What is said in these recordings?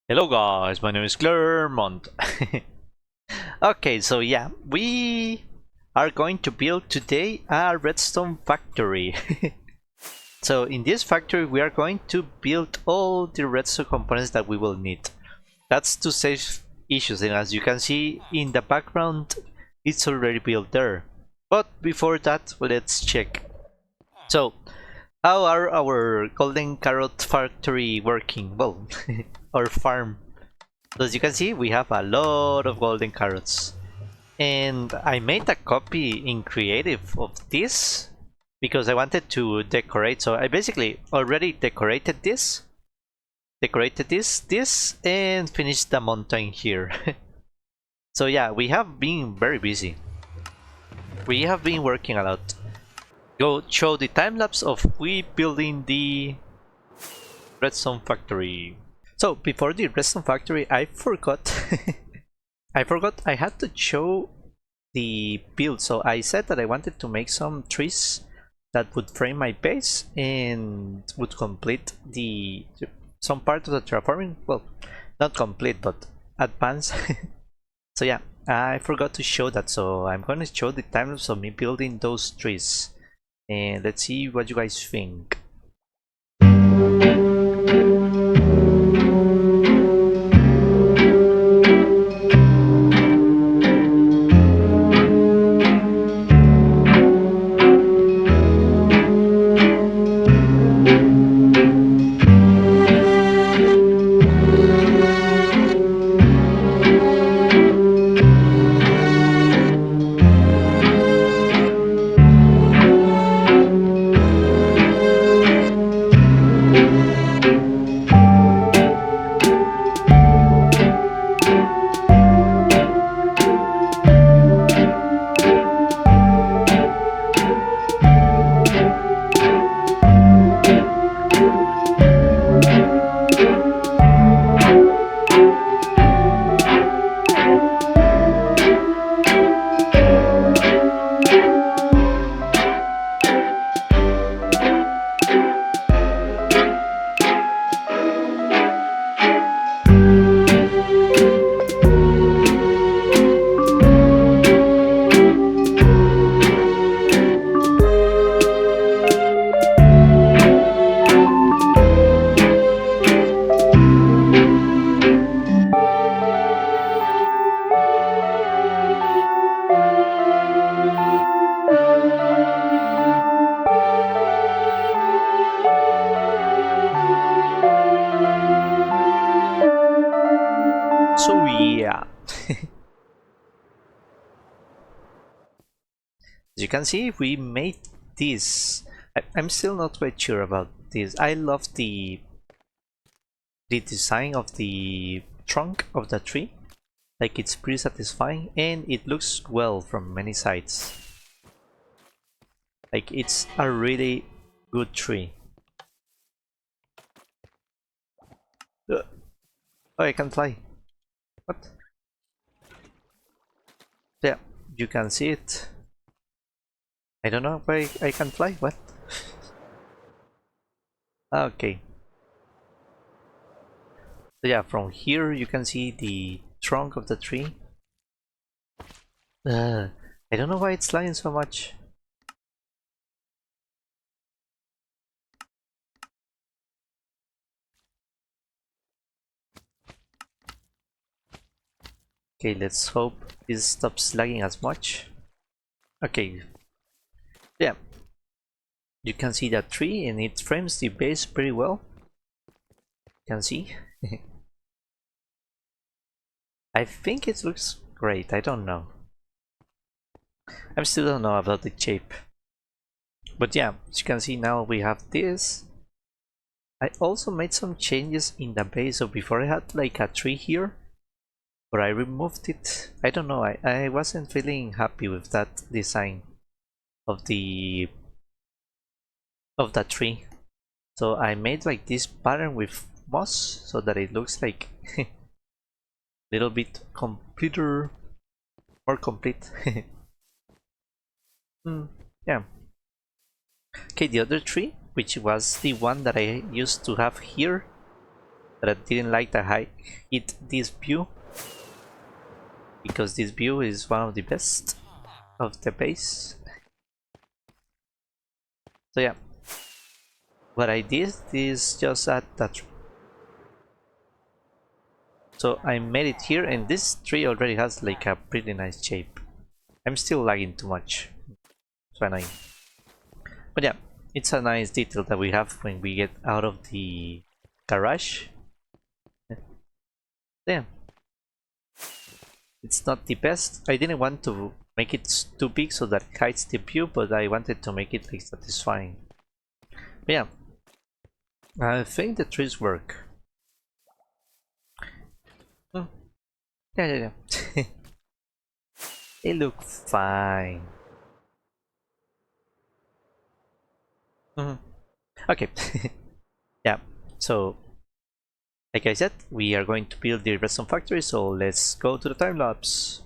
Hello guys, my name is Clermont. Okay, so yeah, we are going to build today a redstone factory. So in this factory we are going to build all the redstone components that we will need. That's to save issues, and as you can see in the background, it's already built there. But before that, let's check. So, how are our golden carrot factory working? Well, our farm. So as you can see, we have a lot of golden carrots. And I made a copy in creative of this because I wanted to decorate. So I basically already decorated this, and finished the mountain here. So yeah, we have been very busy. We have been working a lot. Go show the time lapse of we building the redstone factory. So before the redstone factory, I forgot I had to show the build. So I said that I wanted to make some trees that would frame my base and would complete the some part of the terraforming. Well, not complete, but advance. So yeah, I forgot to show that. So I'm going to show the timelapse of me building those trees, and let's see what you guys think. So yeah, as you can see, we made this. I'm still not quite sure about this. I love the design of the trunk of the tree. Like, it's pretty satisfying and it looks well from many sides. Like, it's a really good tree. Oh, I can fly. What? Yeah, you can see it. I don't know why I can fly. What? Okay. So yeah, from here you can see the trunk of the tree. I don't know why it's lying so much. Okay, let's hope this stops lagging as much. Okay, yeah, you can see that tree and it frames the base pretty well. You can see. I think it looks great. I don't know. I still don't know about the shape. But yeah, as you can see now we have this. I also made some changes in the base. So before I had like a tree here, but I removed it. I don't know, I wasn't feeling happy with that design of the tree. So I made like this pattern with moss so that it looks like a little bit completer, more complete. Yeah. Okay, the other tree, which was the one that I used to have here, but I didn't like that I hit this view, because this view is one of the best of the base. So yeah, what I did is just add that. So I made it here, and this tree already has like a pretty nice shape. I'm still lagging too much, so annoying. But yeah, it's a nice detail that we have when we get out of the garage. Yeah, it's not the best. I didn't want to make it too big so that it hides the view, but I wanted to make it like satisfying. But yeah, I think the trees work. Oh, yeah. They look fine. Okay. Yeah, so like I said, we are going to build the redstone factory, so let's go to the time lapse.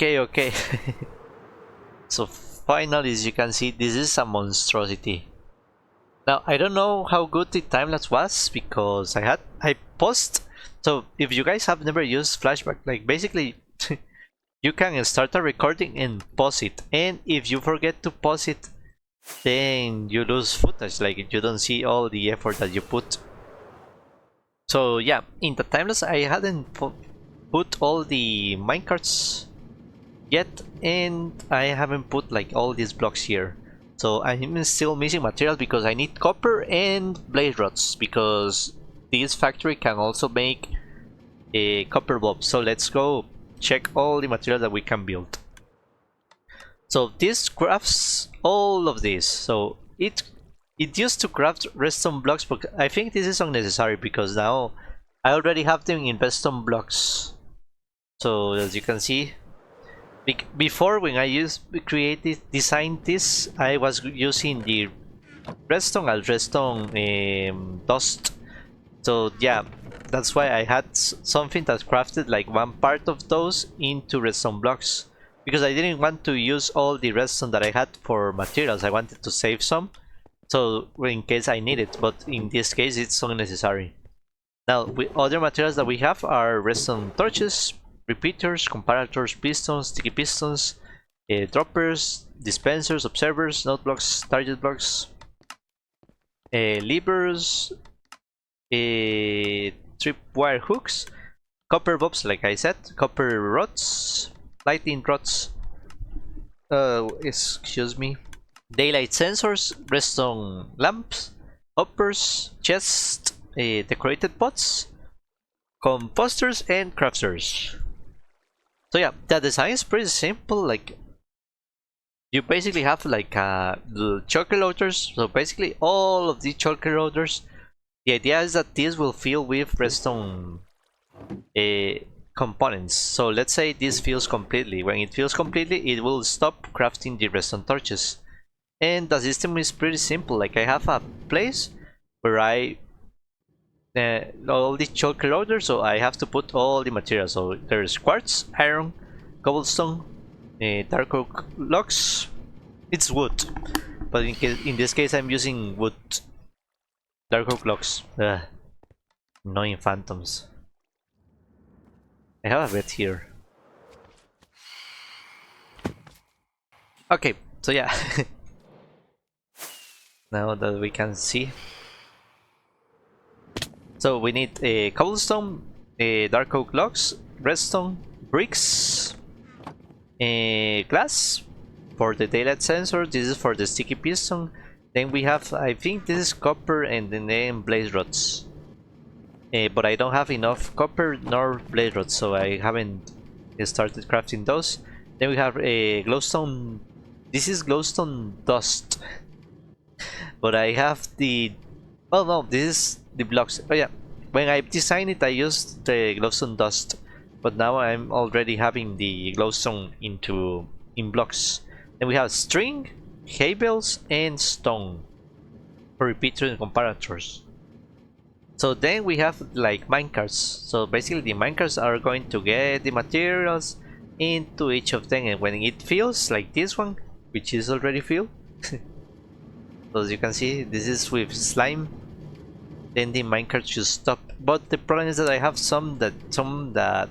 Okay. So finally, as you can see, this is a monstrosity. Now I don't know how good the timelapse was because I paused. So if you guys have never used flashback, like basically you can start a recording and pause it, and if you forget to pause it, then you lose footage, like you don't see all the effort that you put. So yeah, in the timelapse I hadn't put all the minecarts yet, and I haven't put like all these blocks here. So I'm still missing material because I need copper and blaze rods, because this factory can also make a copper blob. So let's go check all the material that we can build. So this crafts all of this. So it used to craft redstone blocks, but I think this is unnecessary because now I already have them in redstone blocks. So as you can see, before when I designed this, I was using the redstone as redstone dust. So yeah, that's why I had something that crafted like one part of those into redstone blocks, because I didn't want to use all the redstone that I had for materials. I wanted to save some, so in case I need it, but in this case it's unnecessary. Now, other materials that we have are redstone torches, repeaters, comparators, pistons, sticky pistons, droppers, dispensers, observers, note blocks, target blocks, levers, tripwire hooks, copper bulbs, like I said, copper rods, lightning rods, excuse me, daylight sensors, redstone lamps, hoppers, chests, decorated pots, composters, and crafters. So yeah, the design is pretty simple. Like, you basically have like the choker loaders. So basically all of the choker loaders. The idea is that this will fill with redstone components. So let's say this fills completely. When it fills completely, it will stop crafting the redstone torches. And the system is pretty simple. Like, I have a place where I all the choker loaders, so I have to put all the materials. So there's quartz, iron, cobblestone, dark oak logs. It's wood, but in this case I'm using wood. Dark oak logs. Annoying phantoms. I have a bed here. Okay, so yeah. Now that we can see. So we need a cobblestone, dark oak logs, redstone, bricks, glass for the daylight sensor. This is for the sticky piston. Then we have, I think this is copper, and then blaze rods. But I don't have enough copper nor blaze rods, so I haven't started crafting those. Then we have a glowstone. This is glowstone dust. But I have the... Oh no, this is the blocks. Oh yeah, when I designed it I used the glowstone dust. But now I'm already having the glowstone in blocks. Then we have string, hay bales, and stone for repeaters and comparators. So then we have like minecarts. So basically the minecarts are going to get the materials into each of them, and when it fills, like this one, which is already filled. So as you can see, this is with slime. Then the minecart should stop. But the problem is that I have some that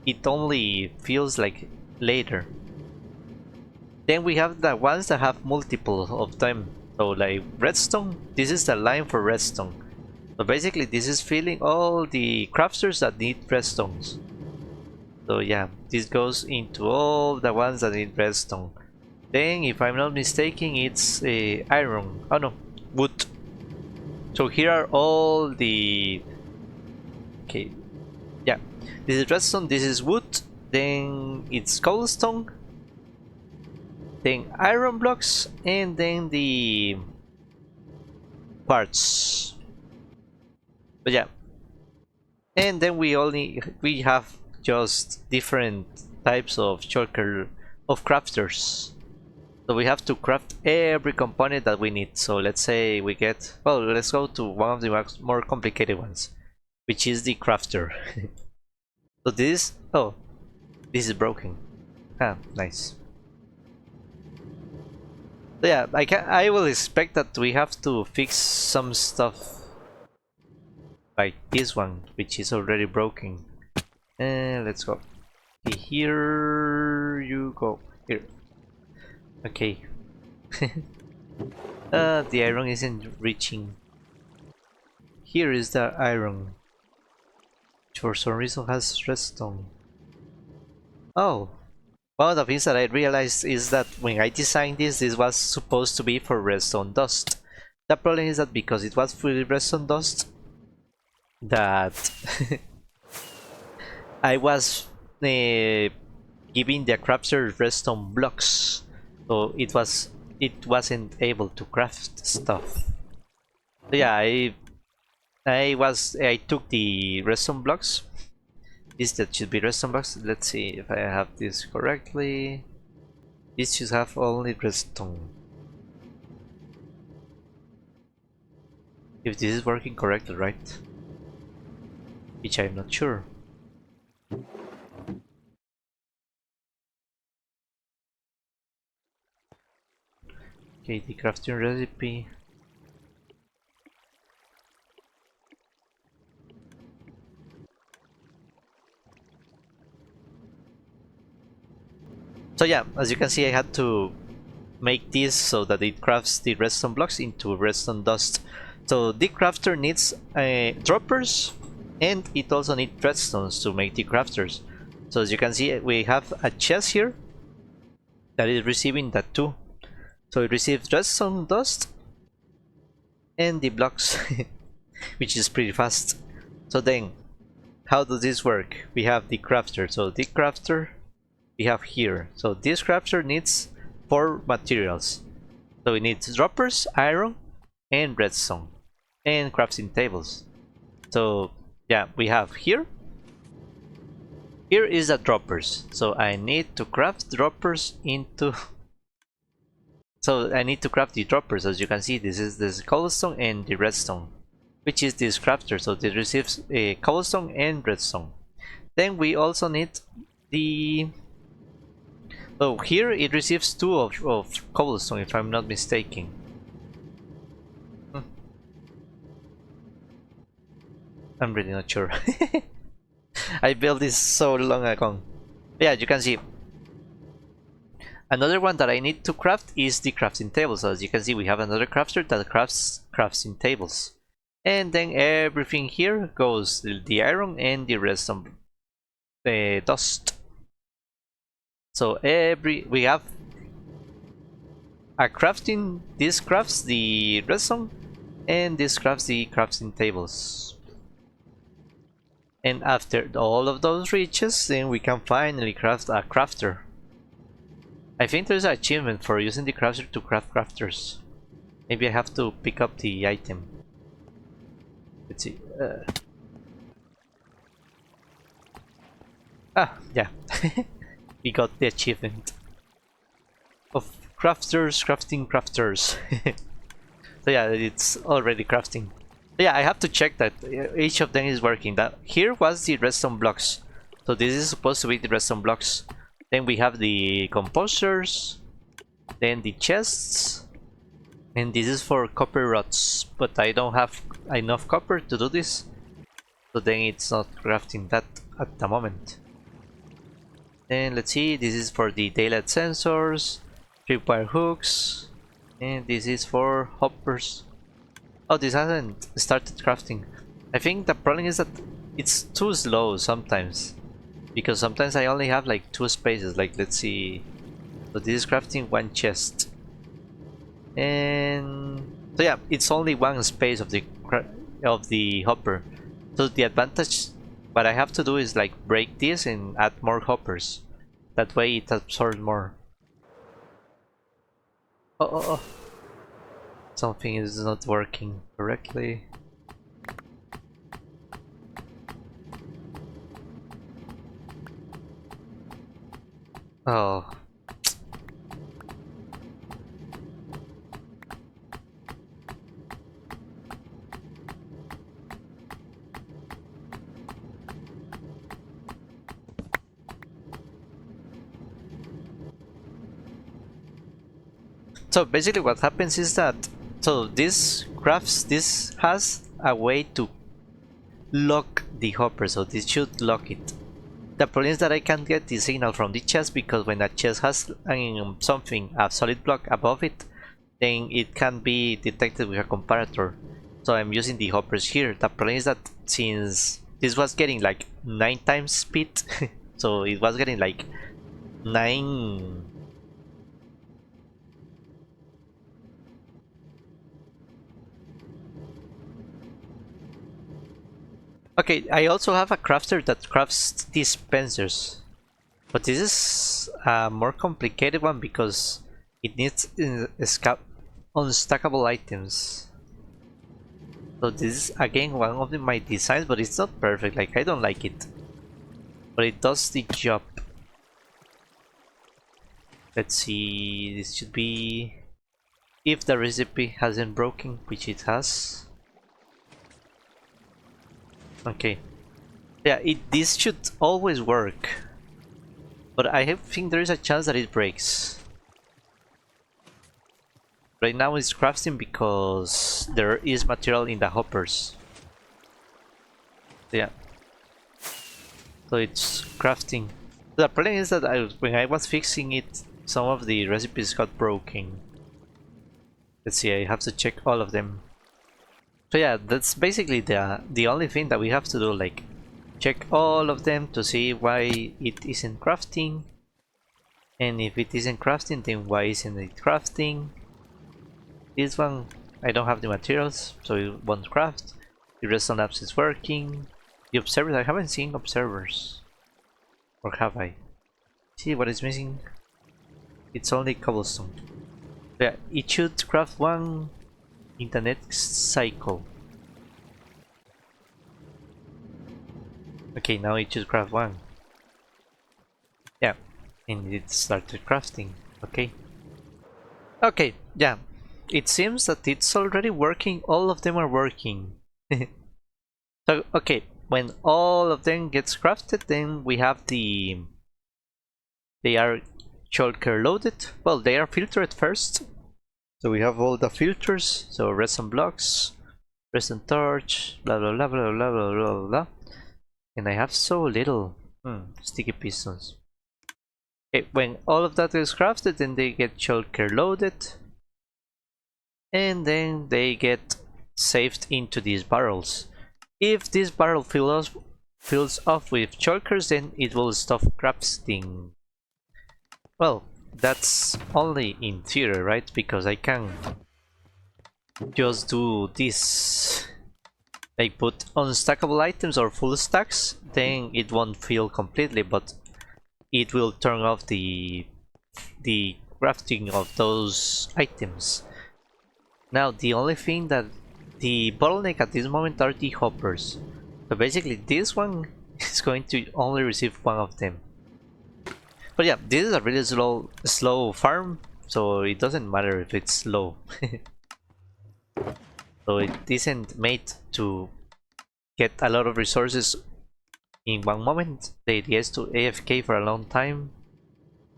it only feels like later. Then we have the ones that have multiple of them. So like redstone, this is the line for redstone. So basically this is filling all the crafters that need redstones. So yeah, this goes into all the ones that need redstone. Then, if I'm not mistaken, it's iron. Oh no, wood. So here are all the... Okay, yeah. This is redstone, this is wood. Then it's cobblestone. Then iron blocks, and then the parts. But yeah. And then we have just different types of shulker of crafters. So we have to craft every component that we need. So let's say we get... Well, let's go to one of the more complicated ones, which is the crafter. So this... Oh, this is broken. Ah, nice. So yeah, I will expect that we have to fix some stuff like this one, which is already broken. And let's go. Okay, here you go. Here. Okay. The iron isn't reaching. Here is the iron, which for some reason has redstone. Oh, one of the things that I realized is that when I designed this was supposed to be for redstone dust. The problem is that because it was fully redstone dust, that I was giving the crafter redstone blocks. So it wasn't able to craft stuff. So yeah, I took the redstone blocks. This that should be redstone blocks. Let's see if I have this correctly. This should have only redstone. If this is working correctly, right? Which I'm not sure. Okay, the crafting recipe. So yeah, as you can see, I had to make this so that it crafts the redstone blocks into redstone dust. So the crafter needs droppers, and it also needs redstones to make the crafters. So as you can see, we have a chest here that is receiving that too. So it receives redstone dust and the blocks, which is pretty fast. So then, how does this work? We have the crafter. So the crafter we have here. So this crafter needs 4 materials. So it needs droppers, iron, and redstone, and crafting tables. So yeah, we have here. Here is the droppers. So I need to craft droppers into. So I need to craft the droppers. As you can see, this is this cobblestone and the redstone, which is this crafter. So this receives a cobblestone and redstone. Then we also need the. Oh, here it receives 2 of cobblestone, if I'm not mistaken. I'm really not sure. I built this so long ago. Yeah, you can see. Another one that I need to craft is the crafting table. So as you can see, we have another crafter that crafts crafting tables. And then everything here goes the iron and the redstone dust. So we have a crafting. This crafts the redstone, and this crafts the crafting tables. And after all of those reaches, then we can finally craft a crafter. I think there's an achievement for using the crafter to craft crafters. Maybe I have to pick up the item. Let's see. Yeah. We got the achievement of crafters crafting crafters. So yeah, it's already crafting. Yeah, I have to check that each of them is working. That here was the redstone blocks. So this is supposed to be the redstone blocks. Then we have the composers, then the chests, and this is for copper rods. But I don't have enough copper to do this, so then it's not crafting that at the moment. Then let's see, this is for the daylight sensors, tripwire hooks, and this is for hoppers. Oh, this hasn't started crafting. I think the problem is that it's too slow sometimes, because sometimes I only have like 2 spaces. Like, let's see, so this is crafting 1 chest, and so yeah, it's only 1 space of the hopper. So the advantage, what I have to do is like break this and add more hoppers. That way it absorbs more. Oh. Something is not working correctly. Oh. So basically what happens is that, so this has a way to lock the hopper, so this should lock it. The problem is that I can't get the signal from the chest, because when a chest has something, a solid block above it, then it can be detected with a comparator. So I'm using the hoppers here. The problem is that since this was getting like 9 times speed, so it was getting like 9. Okay, I also have a crafter that crafts dispensers, but this is a more complicated one because it needs unstackable items. So this is again one of my designs, but it's not perfect. Like, I don't like it, but it does the job. Let's see, this should be if the recipe hasn't broken, which it has. Okay, yeah, this should always work, but I think there is a chance that it breaks. Right now it's crafting because there is material in the hoppers. Yeah, so it's crafting. The problem is that when I was fixing it, some of the recipes got broken. Let's see, I have to check all of them. So yeah, that's basically the only thing that we have to do, like check all of them to see why it isn't crafting. And if it isn't crafting, then why isn't it crafting? This one, I don't have the materials, so it won't craft. The redstone apps is working. The observers, I haven't seen observers. Or have I? See what is missing? It's only cobblestone. Yeah, it should craft one in the next cycle. Okay, now it should craft one. Yeah, and it started crafting. Okay. Okay, yeah. It seems that it's already working. All of them are working. So, okay, when all of them gets crafted, then we have they are shulker loaded. Well, they are filtered first. So we have all the filters. So redstone blocks, redstone torch, blah blah blah blah blah blah blah blah. And I have so little sticky pistons. Okay, when all of that is crafted, then they get shulker loaded. And then they get saved into these barrels. If this barrel fills up with shulkers, then it will stop crafting. Well, that's only in theory, right? Because I can just do this, like put unstackable items or full stacks, then it won't fill completely, but it will turn off the crafting of those items. Now the only thing that the bottleneck at this moment are the hoppers. So basically this one is going to only receive one of them. But yeah, this is a really slow farm, so it doesn't matter if it's slow. So it isn't made to get a lot of resources in one moment. The idea is to AFK for a long time.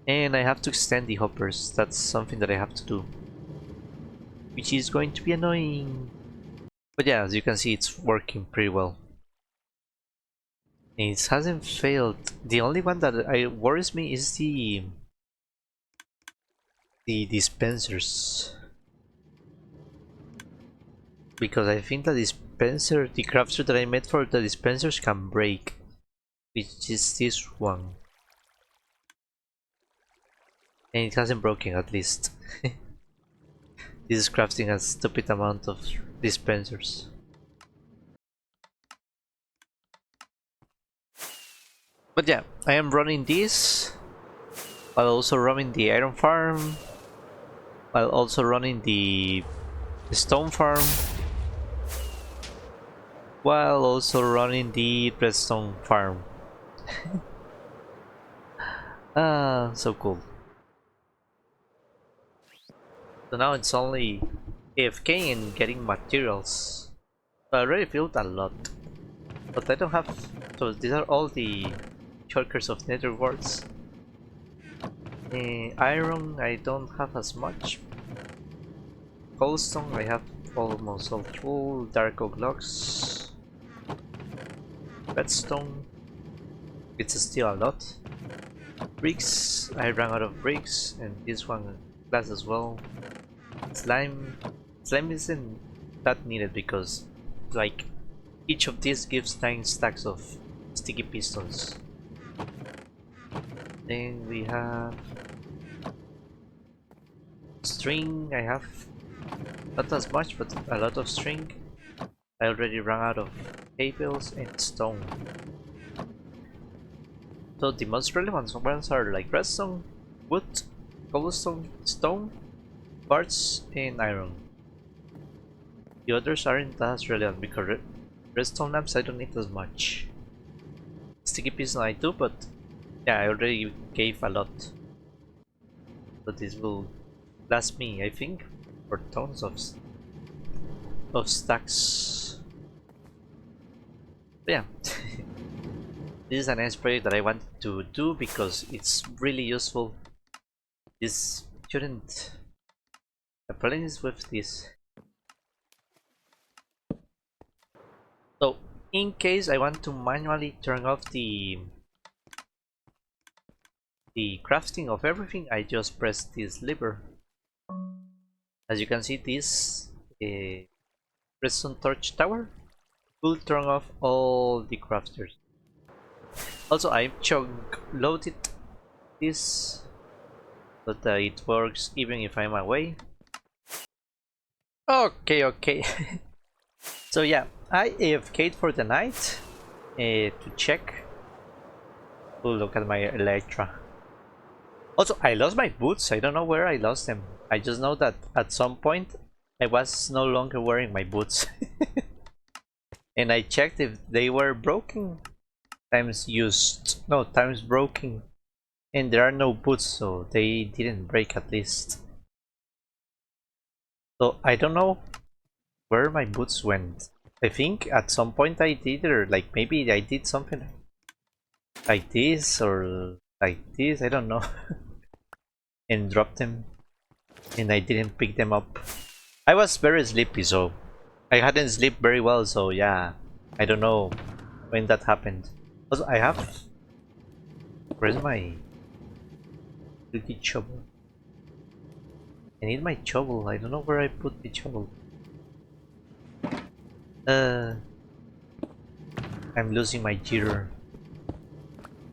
And I have to extend the hoppers. That's something that I have to do, which is going to be annoying. But yeah, as you can see, it's working pretty well. It hasn't failed. The only one that worries me is the dispensers, because I think the dispenser, the crafter that I made for the dispensers can break, which is this one, and it hasn't broken at least. This is crafting a stupid amount of dispensers. But yeah, I am running this while also running the iron farm, while also running the stone farm, while also running the redstone farm. Ah, so cool. So now it's only AFK and getting materials. I already filled a lot, but I don't have. So these are all the shulkers of nether warts. Iron I don't have as much. Cobblestone I have almost all full. Dark oak blocks. Redstone, it's still a lot. Bricks, I ran out of bricks, and this one glass as well. Slime isn't that needed because like each of these gives 9 stacks of sticky pistons. Then we have string. I have not as much, but a lot of string. I already ran out of cables and stone. So the most relevant ones are like redstone, wood, cobblestone, stone, quartz, and iron. The others aren't as relevant because redstone lamps I don't need as much. Sticky piston I do, but yeah, I already gave a lot. But this will last me, I think, for tons of stacks. But yeah, this is a nice project that I wanted to do because it's really useful. This shouldn't. The problem is with this. So, in case I want to manually turn off the crafting of everything, I just press this lever. As you can see, this redstone torch tower will turn off all the crafters. Also, I chunk loaded this so that it works even if I'm away. Okay. So yeah, I AFK'd for the night to check. Oh, look at my Elytra. Also, I lost my boots. I don't know where I lost them. I just know that at some point I was no longer wearing my boots. And I checked if they were broken. Times used. No, times broken. And there are no boots, so they didn't break at least. So I don't know where my boots went. I think at some point I did, or like maybe I did something like this or like this, I don't know. And dropped them. And I didn't pick them up. I was very sleepy, so I hadn't slept very well, so yeah. I don't know when that happened. Also, I have... Where's my... Dirty shovel? I need my shovel. I don't know where I put the shovel. I'm losing my jitter.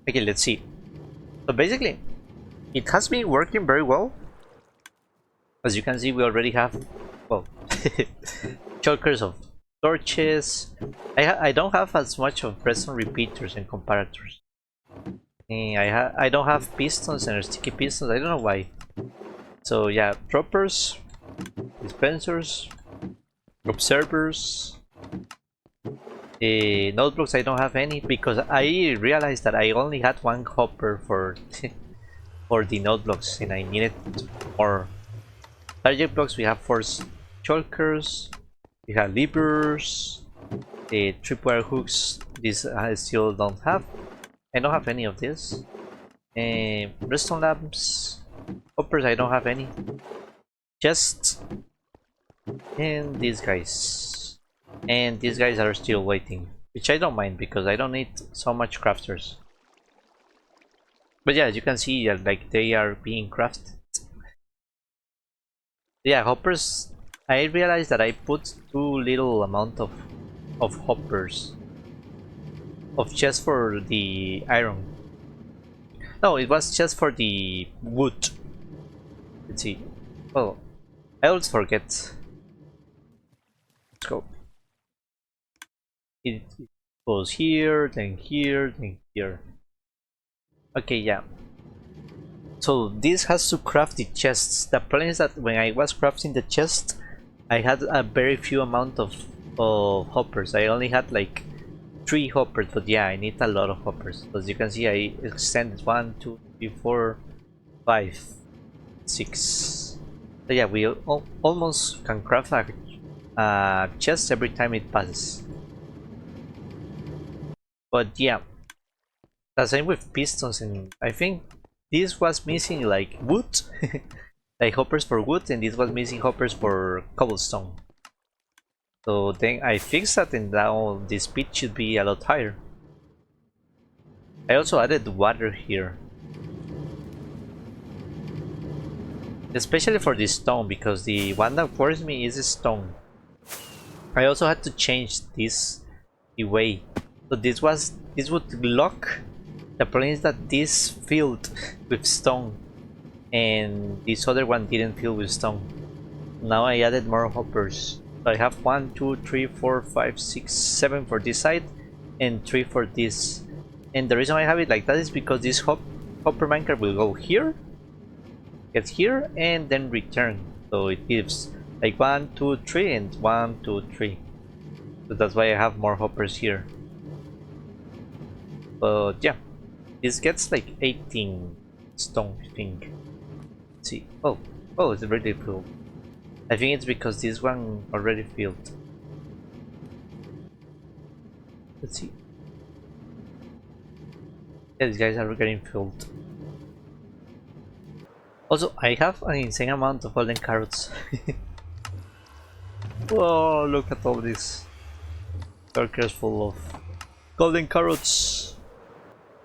Okay, let's see. So basically, it has been working very well. As you can see, we already have, well, chokers of torches. I don't have as much of redstone repeaters and comparators. I don't have pistons and sticky pistons. I don't know why. So yeah, droppers, dispensers, observers, notebooks. I don't have any because I realized that I only had one hopper for for the notebooks, and I needed more. Target blocks. We have 4 chokers. We have levers, tripwire hooks. This I still don't have. I don't have any of this. Redstone lamps, hoppers. I don't have any. Chests, and these guys. And these guys are still waiting, which I don't mind because I don't need so much crafters. But yeah, as you can see, like they are being crafted. Yeah, hoppers. I realized that I put too little amount of hoppers of chests for the iron. No, it was just for the wood. Let's see. Well, I always forget. Let's go. It goes here, then here, then here. Okay, yeah. So this has to craft the chests. The problem is that when I was crafting the chest, I had a very few amount of hoppers. I only had like 3 hoppers, but yeah, I need a lot of hoppers. As you can see, I extended 1, 2, 3, 4, 5, 6. So yeah, we almost can craft a chest every time it passes. But yeah, the same with pistons, and I think this was missing like wood, like hoppers for wood, and this was missing hoppers for cobblestone. So then I fixed that, and now the speed should be a lot higher. I also added water here, especially for this stone, because the one that worries me is the stone. I also had to change this the way. So this would lock. The problem is that this filled with stone, and this other one didn't fill with stone. Now I added more hoppers. So I have 1, 2, 3, 4, 5, 6, 7 for this side, and 3 for this. And the reason I have it like that is because this hopper minecart will go here, get here, and then return. So it gives Like 1, 2, 3 and 1, 2, 3. So that's why I have more hoppers here. But yeah, this gets like 18 stone, I think. Let's see. Oh, it's already filled. I think it's because this one already filled. Let's see. Yeah, these guys are getting filled. Also, I have an insane amount of golden carrots. Whoa, look at all this. Burgers full of golden carrots.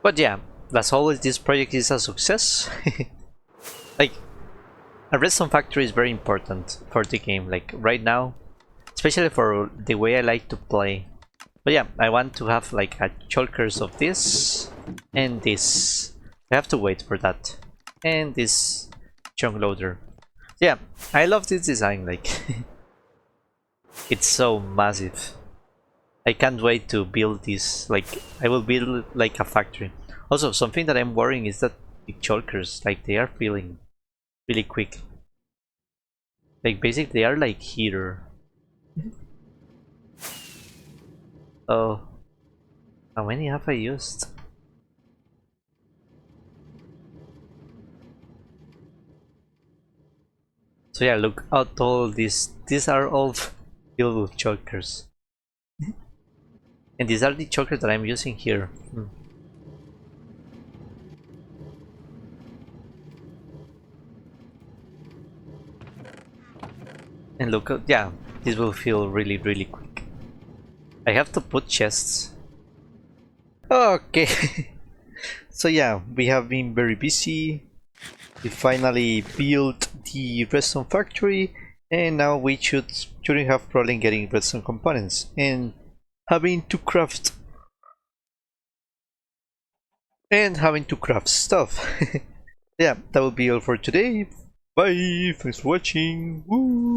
But yeah, as always, this project is a success. Like, a redstone factory is very important for the game, like right now, especially for the way I like to play. But yeah, I want to have like a chulkers of this and this. I have to wait for that. And this chunk loader. Yeah, I love this design, like it's so massive. I can't wait to build this, like I will build like a factory. Also, something that I'm worrying is that the chulkers, like they are filling really quick. Like basically they are like here. Oh, how many have I used? So yeah, look at all these. These are all filled with chokers. And these are the chokers that I'm using here. And look, yeah, this will feel really, really quick. I have to put chests. Okay. So yeah, we have been very busy. We finally built the redstone factory, and now we shouldn't have problem getting redstone components and having to craft stuff. Yeah, that will be all for today. Bye, thanks for watching. Woo.